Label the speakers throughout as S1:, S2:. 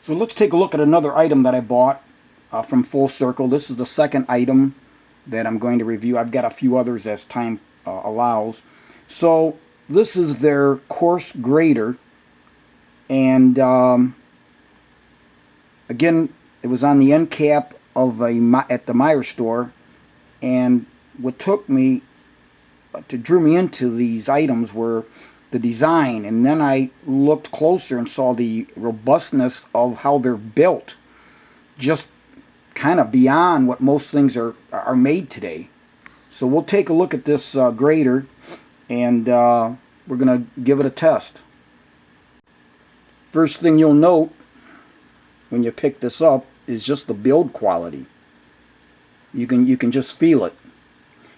S1: So let's take a look at another item that I bought from Full Circle. This is the second item that I'm going to review. I've got a few others as time allows. So this is their Coarse Grater, and again, it was on the end cap of at the Meyer store, and what drew me into these items were the design, and then I looked closer and saw the robustness of how they're built, just kind of beyond what most things are made today. So we'll take a look at this grater, and we're going to give it a test. First thing you'll note when you pick this up is just the build quality. You can just feel it.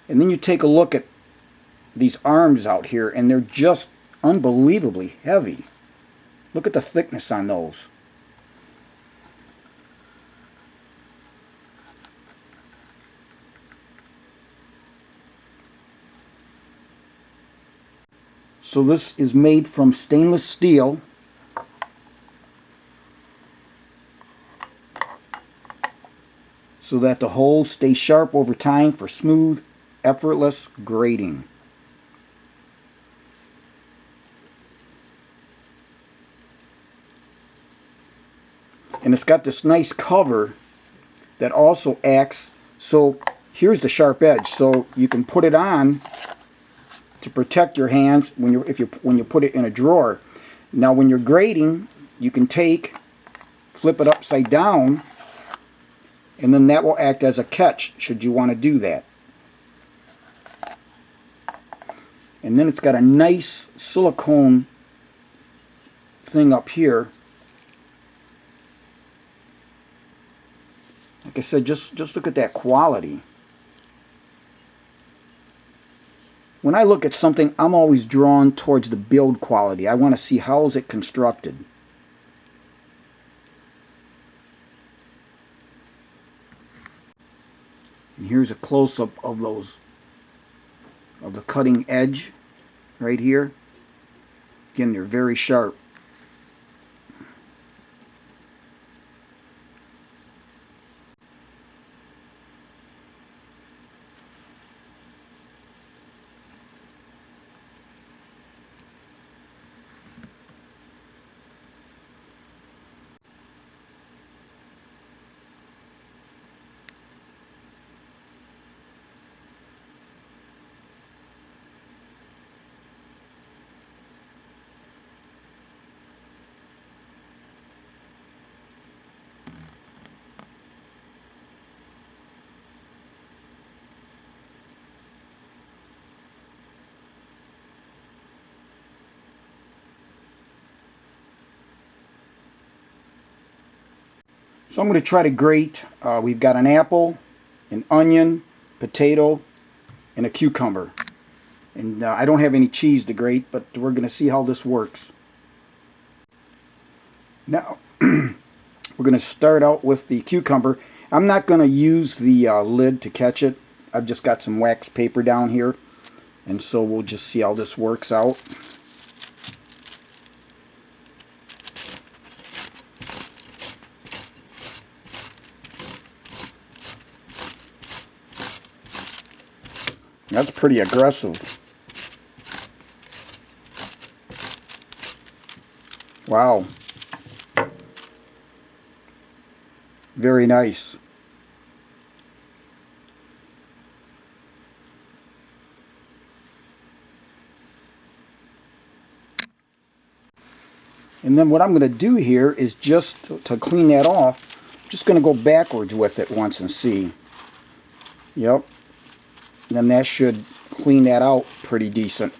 S1: And then you take a look at these arms out here, and they're just unbelievably heavy. Look at the thickness on those. So this is made from stainless steel. So that the holes stay sharp over time for smooth, effortless grating. And it's got this nice cover that also acts, so here's the sharp edge, so you can put it on to protect your hands when you put it in a drawer. Now when you're grating, you can flip it upside down, and then that will act as a catch should you want to do that. And then it's got a nice silicone thing up here. Like I said, just look at that quality. When I look at something, I'm always drawn towards the build quality. I want to see how is it constructed. And here's a close-up of the cutting edge right here. Again, they're very sharp. So I'm going to try to grate. We've got an apple, an onion, potato, and a cucumber. And I don't have any cheese to grate, but we're going to see how this works. Now, we're going to start out with the cucumber. I'm not going to use the lid to catch it. I've just got some wax paper down here. And so we'll just see how this works out. That's pretty aggressive. Wow. Very nice. And then what I'm going to do here is just to clean that off, I'm just going to go backwards with it once and see. Yep. And then that should clean that out pretty decent.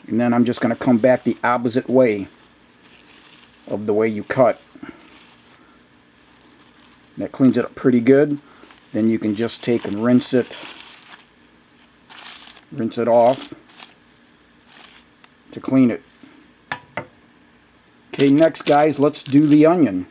S1: And then I'm just going to come back the opposite way of the way you cut. That cleans it up pretty good. Then you can just take and rinse it off to clean it. Okay, next guys, let's do the onion.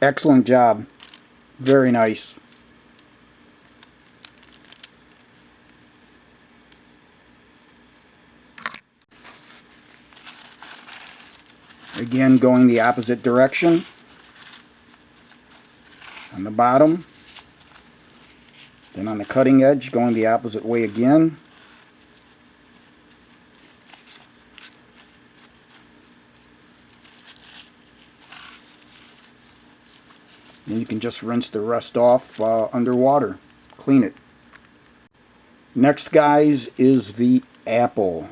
S1: Excellent job. Very nice. Again, going the opposite direction on the bottom. Then on the cutting edge, going the opposite way again. And you can just rinse the rest off underwater. Clean it. Next, guys, is the apple.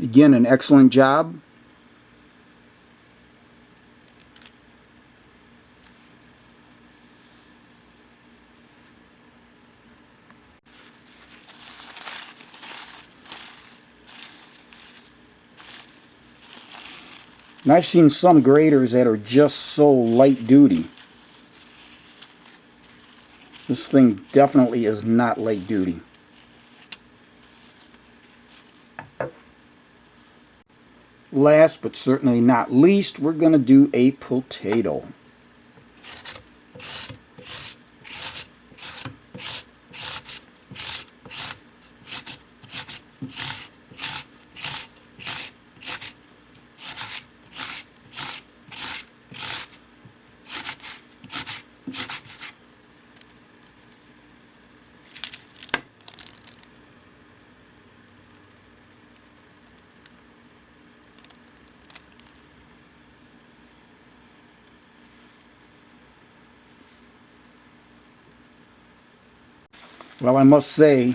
S1: Again, an excellent job. And I've seen some graters that are just so light duty. This thing definitely is not light duty. Last but certainly not least, we're going to do a potato. Well, I must say,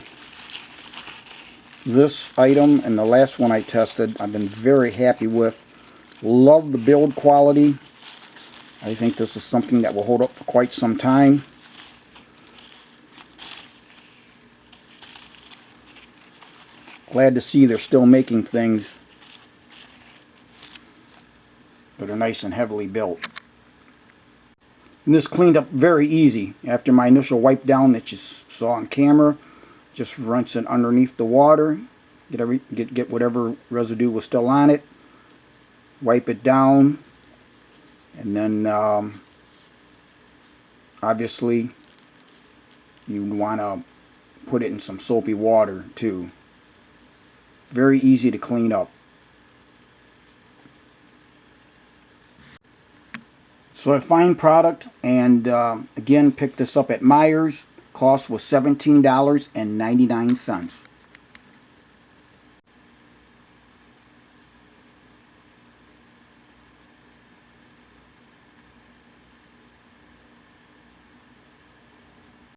S1: this item and the last one I tested, I've been very happy with. Love the build quality. I think this is something that will hold up for quite some time. Glad to see they're still making things that are nice and heavily built. And this cleaned up very easy. After my initial wipe down that you saw on camera, just rinse it underneath the water, get whatever residue was still on it, wipe it down, and then obviously you want to put it in some soapy water too. Very easy to clean up. So a fine product, and again, picked this up at Meijer's. Cost was $17.99.